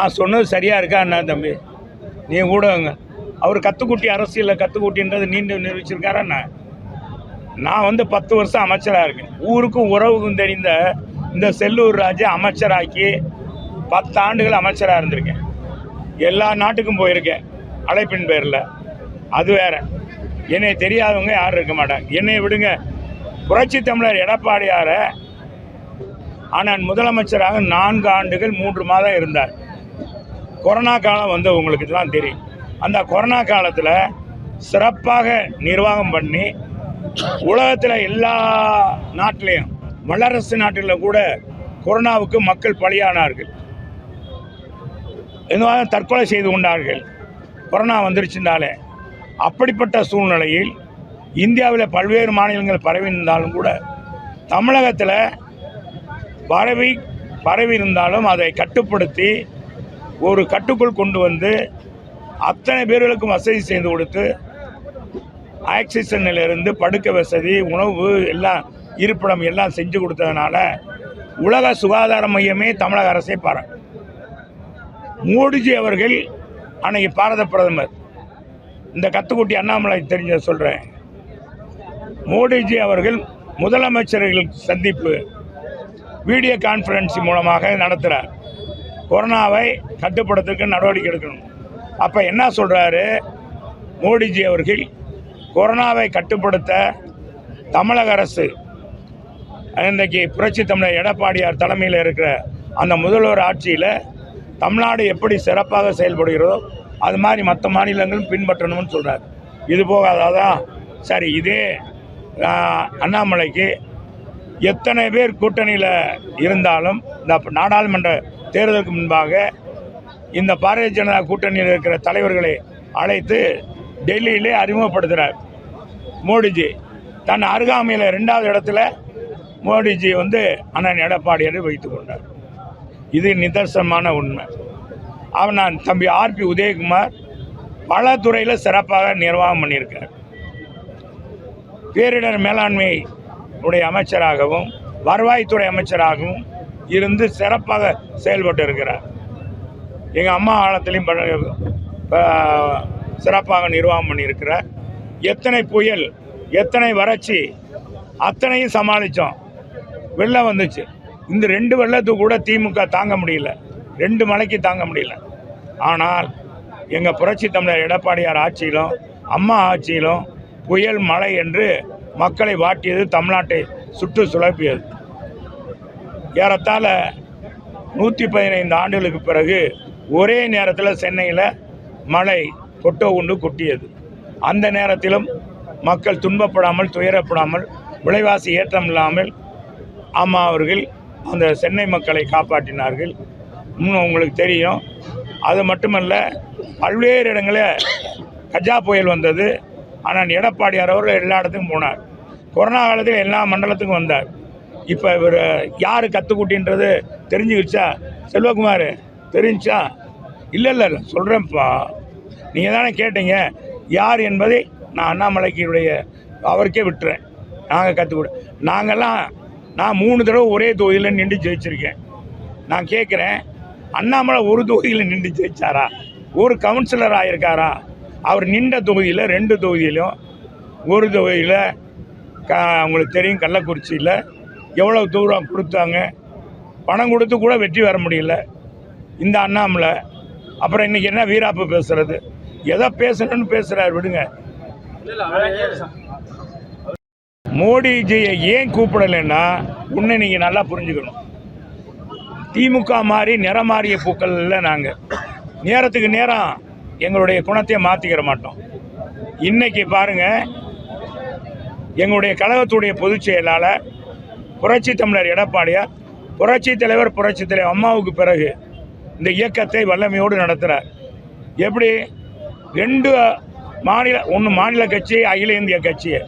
நான் சொன்னது சரியாக இருக்கா என்ன தம்பி? நீ ஊடகங்க அவர் கத்துக்குட்டி அரசியலில் கத்துக்குட்டின்றது நீண்டு நிரூபிச்சிருக்காரா? நான் வந்து 10 வருஷம் அமைச்சராக இருக்கேன். ஊருக்கும் உறவுக்கும் தெரிந்த இந்த செல்லூர் ராஜை அமைச்சராக்கி 10 ஆண்டுகள் அமைச்சராக இருந்திருக்கேன். எல்லா நாட்டுக்கும் போயிருக்கேன் அழைப்பின் பேரில். அது வேற. என்னை தெரியாதவங்க யாரும் இருக்க மாட்டாங்க. என்னை விடுங்க. புரட்சி தமிழர் எடப்பாடியாரை ஆனால் முதலமைச்சராக 4 ஆண்டுகள் 3 மாதம் இருந்தார். கொரோனா காலம் வந்து உங்களுக்கு தான் தெரியும். அந்த கொரோனா காலத்தில் சிறப்பாக நிர்வாகம் பண்ணி உலகத்தில் எல்லா நாட்டிலையும் வல்லரசு நாட்டில் கூட கொரோனாவுக்கு மக்கள் பலியானார்கள், எதுவாக தற்கொலை செய்து கொண்டார்கள் கொரோனா வந்துருச்சுனாலே. அப்படிப்பட்ட சூழ்நிலையில் இந்தியாவில் பல்வேறு மாநிலங்கள் பரவி இருந்தாலும் கூட தமிழகத்தில் பரவி இருந்தாலும் அதை கட்டுப்படுத்தி ஒரு கட்டுக்குள் கொண்டு வந்து அத்தனை பேர்களுக்கும் வசதி செய்து கொடுத்து ஆக்சிஜனிலிருந்து படுக்க வசதி, உணவு எல்லாம், இருப்பிடம் எல்லாம் செஞ்சு கொடுத்ததுனால உலக சுகாதார மையமே தமிழக அரசை பாராட்டு. மோடிஜி அவர்கள் அன்னைக்கு பாரத பிரதமர், இந்த கத்துக்குட்டி அண்ணாமலை தெரிஞ்ச சொல்கிறேன், மோடிஜி அவர்கள் முதலமைச்சர்கள் சந்திப்பு வீடியோ கான்ஃபரன்ஸ் மூலமாக நடத்துகிறார். கொரோனாவை கட்டுப்படுத்துறதுக்கு நடவடிக்கை எடுக்கணும். அப்போ என்ன சொல்கிறாரு மோடிஜி அவர்கள்? கொரோனாவை கட்டுப்படுத்த தமிழக அரசு இன்றைக்கி புரட்சி தமிழர் எடப்பாடியார் தலைமையில் இருக்கிற அந்த முதல்வர் ஆட்சியில் தமிழ்நாடு எப்படி சிறப்பாக செயல்படுகிறதோ அது மாதிரி மற்ற மாநிலங்களும் பின்பற்றணும்னு சொல்கிறார். இது போகாதான் சரி. இதே அண்ணாமலைக்கு எத்தனை பேர் கூட்டணியில் இருந்தாலும் இந்த நாடாளுமன்ற தேர்தலுக்கு முன்பாக இந்த பாரதிய ஜனதா கூட்டணியில் இருக்கிற தலைவர்களை அழைத்து டெல்லியிலே அறிமுகப்படுத்துகிறார் மோடிஜி. தன் அருகாமையில் 2வது இடத்துல மோடிஜி வந்து அண்ணன் எடப்பாடியாரை வைத்து கொண்டார். இது நிதர்சனமான உண்மை. நான் தம்பி ஆர்பி உதயகுமார் பல துறையில் சிறப்பாக நிர்வாகம் பண்ணியிருக்கார். பேரிடர் மேலாண்மை உடைய அமைச்சராகவும் வருவாய்த்துறை அமைச்சராகவும் இருந்து சிறப்பாக செயல்பட்டு இருக்கிறார். எங்கள் அம்மா காலத்திலையும் சிறப்பாக நிர்வாகம் பண்ணியிருக்கிறார். எத்தனை புயல், எத்தனை வறட்சி, அத்தனையும் சமாளித்தோம். வெள்ளம் வந்துச்சு. இந்த 2 வெள்ளத்துக்கு கூட திமுக தாங்க முடியல, 2 மழைக்கு தாங்க முடியல. ஆனால் எங்கள் புரட்சி தமிழர் எடப்பாடியார் ஆட்சியிலும் அம்மா ஆட்சியிலும் புயல் மழை என்று மக்களை வாட்டியது, தமிழ்நாட்டை சுற்று சுழப்பியது. ஏறத்தாழ 115 ஆண்டுகளுக்கு பிறகு ஒரே நேரத்தில் சென்னையில் மழை கொட்டியது. அந்த நேரத்திலும் மக்கள் துன்பப்படாமல், துயரப்படாமல், விலைவாசி ஏற்றம் இல்லாமல் அம்மா அவர்கள் அந்த சென்னை மக்களை காப்பாற்றினார்கள். இன்னும் உங்களுக்கு தெரியும். அது மட்டுமல்ல, பல்வேறு இடங்களில் கஜா புயல் வந்தது. ஆனால் எடப்பாடியார் அவர்கள் எல்லா இடத்துக்கும் போனார். கொரோனா காலத்தில் எல்லா மண்டலத்துக்கும் வந்தார். இப்போ இவர் யார் கத்துக்குட்டின்றது தெரிஞ்சுக்கிச்சா? செல்வகுமார் தெரிஞ்சா? இல்லை சொல்கிறேன்ப்பா, நீங்கள் தானே கேட்டீங்க யார் என்பதை நான் அண்ணாமலைக்குடைய அவருக்கே விட்டுறேன். நாங்கள் கற்றுக்கூட நான் 3 தடவை ஒரே தொகுதியில் நின்று ஜெயிச்சிருக்கேன். நான் கேட்குறேன், அண்ணாமலை ஒரு தொகுதியில் நின்று ஜெயிச்சாரா? ஒரு கவுன்சிலர் ஆகியிருக்காரா? அவர் நின்ற தொகுதியில் 2 தொகுதியிலும், ஒரு தொகுதியில் உங்களுக்கு தெரியும் கள்ளக்குறிச்சியில் எவ்வளோ தூரம் கொடுத்தாங்க, பணம் கொடுத்து கூட வெற்றி வர முடியல இந்த அண்ணாமலை. அப்புறம் இன்றைக்கி என்ன வீராப்பு பேசுகிறது? எதை பேசணும்னு பேசுகிறார், விடுங்க. மோடிஜியை ஏன் கூப்பிடலைன்னா உன்னை நீங்கள் நல்லா புரிஞ்சுக்கணும். திமுக மாதிரி நிறம் மாறிய பூக்கள் இல்லை. நாங்கள் நேரத்துக்கு நேரம் எங்களுடைய குணத்தை மாற்றிக்கிற மாட்டோம். இன்றைக்கி பாருங்கள், எங்களுடைய கழகத்துடைய பொதுச் செயலாளர் புரட்சி தமிழர் எடப்பாடியார், புரட்சி தலைவர் அம்மாவுக்கு பிறகு இந்த இயக்கத்தை வல்லமையோடு நடத்துகிறார். எப்படி 2 மாநில, ஒன்று மாநில கட்சி, அகில இந்திய கட்சியை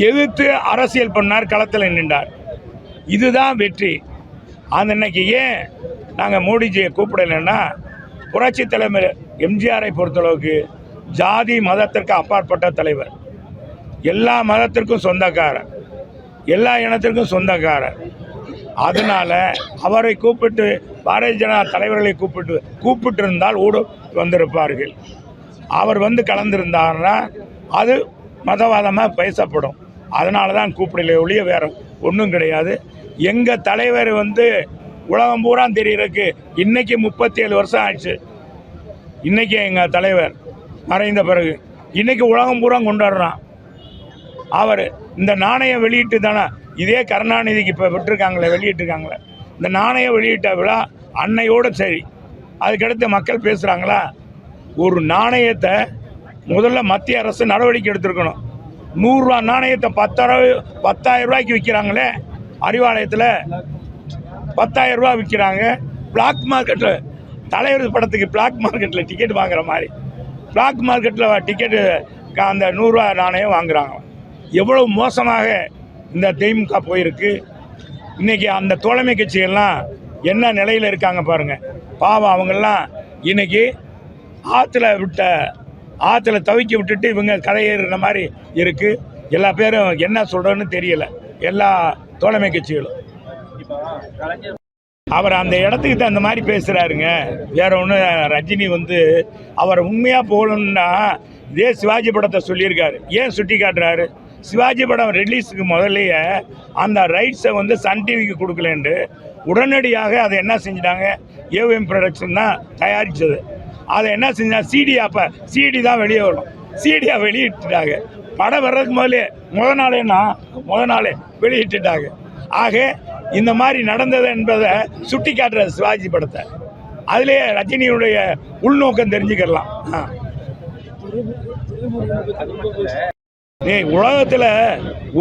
எதிர்த்து அரசியல் பண்ணார், களத்தில் நின்றார். இதுதான் வெற்றி. அந்த இன்னைக்கு ஏன் நாங்கள் மோடிஜியை கூப்பிடலைன்னா, புரட்சி தலைவர் எம்ஜிஆரை பொறுத்தளவுக்கு ஜாதி மதத்திற்கு அப்பாற்பட்ட தலைவர், எல்லா மதத்திற்கும் சொந்தக்காரர், எல்லா இனத்திற்கும் சொந்தக்காரர். அதனால அவரை கூப்பிட்டு பாரதிய ஜனதா தலைவர்களை கூப்பிட்டு இருந்தால் ஓடு வந்திருப்பார்கள். அவர் வந்து கலந்திருந்தாருன்னா அது மதவாதமாக பேசப்படும். அதனால தான் கூப்பிடல ஒழிய வேற ஒன்றும் கிடையாது. எங்கள் தலைவர் வந்து உலகம் பூரா தெரியறதுக்கு இன்னைக்கு 37 வருஷம் ஆச்சு. இன்னைக்கு எங்கள் தலைவர் மறைந்த பிறகு இன்னைக்கு உலகம் பூரா கொண்டாடுறான். அவர் இந்த நாணயம் வெளியிட்டு தானே, இதே கருணாநிதிக்கு இப்போ விட்டுருக்காங்களே, வெளியிட்டிருக்காங்களே, இந்த நாணயம் வெளியிட்ட விழா அன்னையோடு சரி. அதுக்கடுத்து மக்கள் பேசுகிறாங்களா? ஒரு நாணயத்தை முதல்ல மத்திய அரசு நடவடிக்கை எடுத்திருக்கணும். 100 ரூபா நாணயத்தை 10,000 ரூபாய்க்கு விற்கிறாங்களே, அறிவாலயத்தில் 10,000 ரூபா விற்கிறாங்க. பிளாக் மார்க்கெட்டில் தலைவர் படத்துக்கு பிளாக் மார்க்கெட்டில் டிக்கெட் வாங்குற மாதிரி பிளாக் மார்க்கெட்டில் டிக்கெட்டு அந்த 100 ரூபா நாணயம் வாங்குறாங்க. எவ்வளவு மோசமாக இந்த திமுக போயிருக்கு. இன்றைக்கி அந்த தோழமை கட்சிகள்லாம் என்ன நிலையில் இருக்காங்க பாருங்கள். பாவம் அவங்கெல்லாம் இன்றைக்கி ஆற்றுல தவிக்க விட்டுட்டு இவங்க கரையேறுற மாதிரி இருக்குது. எல்லா பேரும் என்ன சொல்கிறோன்னு தெரியலை, எல்லா தோழமை கட்சிகளும். அவர் அந்த இடத்துக்கு தான் அந்த மாதிரி பேசுகிறாருங்க. வேற ஒன்று, ரஜினி வந்து அவர் உண்மையாக போகணுன்னா இதே சிவாஜி படத்தை சொல்லியிருக்காரு. ஏன் சுட்டி காட்டுறாரு? சிவாஜி படம் ரிலீஸுக்கு முதல்லையே அந்த ரைட்ஸை வந்து சன் டிவிக்கு கொடுக்கலன்ட்டு உடனடியாக அதை என்ன செஞ்சிட்டாங்க, ஏவிஎம் ப்ரொடக்ஷன் தான் தயாரித்தது. அதை என்ன செஞ்சால் சிடி தான் வெளியே வரும், சிடியாக வெளியிட்டுட்டாங்க. படம் வர்றதுக்கு முத நாளே வெளியிட்டுட்டாங்க. ஆக இந்த மாதிரி நடந்தது என்பதை சுட்டி காட்டுற சிவாஜி படத்தை அதுலேயே ரஜினியுடைய உள்நோக்கம் தெரிஞ்சுக்கலாம். உலகத்தில்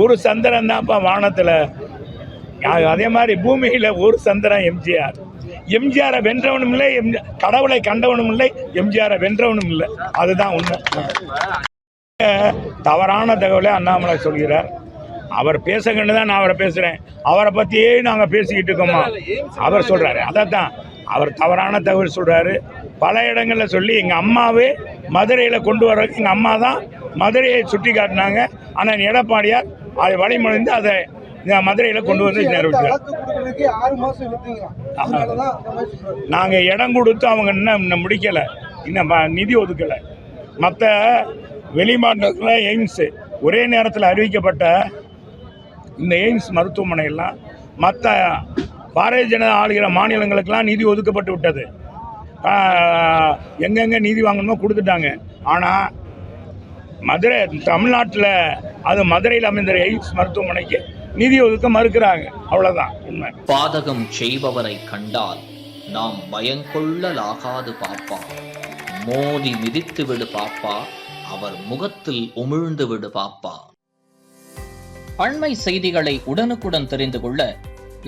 ஒரு சந்திரன் தான்ப்பா வானத்தில், அதே மாதிரி பூமியில் ஒரு சந்திரன் எம்ஜிஆர். எம்ஜிஆரை வென்றவனும் இல்லை, கடவுளை கண்டவனும் இல்லை, எம்ஜிஆரை வென்றவனும் இல்லை. அதுதான் உண்மை. தவறான தகவலை அண்ணாமலை சொல்கிறார். அவர் பேசக்கண்டு தான் நான் அவரை பேசுகிறேன். அவரை பற்றியே நாங்கள் பேசிக்கிட்டு இருக்கோமா? அவர் சொல்கிறாரு, அதை தான் அவர் தவறான தகவல் சொல்கிறாரு. பல இடங்களில் சொல்லி எங்கள் அம்மாவே மதுரையில் கொண்டு வர்றதுக்கு எங்கள் அம்மா தான் மதுரையை சுட்டி காட்டினாங்க. ஆனால் எடப்பாடியார் அதை வழிமொழிந்து அதை மதுரையில் கொண்டு வந்து நிறைவேற்றார். நாங்கள் இடம் கொடுத்து அவங்க இன்னும் முடிக்கலை, இன்னும் நிதி ஒதுக்கலை. மற்ற வெளிமாநிலத்தில் எய்ம்ஸு ஒரே நேரத்தில் அறிவிக்கப்பட்ட இந்த எய்ம்ஸ் மருத்துவமனையெல்லாம் மற்ற பாரதிய ஜனதா ஆளுகிற மாநிலங்களுக்கெல்லாம் நிதி ஒதுக்கப்பட்டு விட்டது. எங்கெங்கே நிதி வாங்கணுமோ கொடுத்துட்டாங்க. ஆனால் தமிழ்நாட்டில் அது மதுரையில் அமைந்த எய்ம்ஸ் மருத்துவமனைக்கு நிதி ஒதுக்க மறுக்கிறாங்க. அவ்வளோதான் உண்மை. பாதகம் செய்பவரை கண்டால் நாம் பயங்கொள்ளலாகாது பாப்பா, மோதி மிதித்து விடு பாப்பா, அவர் முகத்தில் உமிழ்ந்து விடு பாப்பா. அண்மை செய்திகளை உடனுக்குடன் தெரிந்து கொள்ள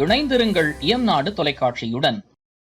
இணைந்திருங்கள் இயம்நாடு தொலைக்காட்சியுடன்.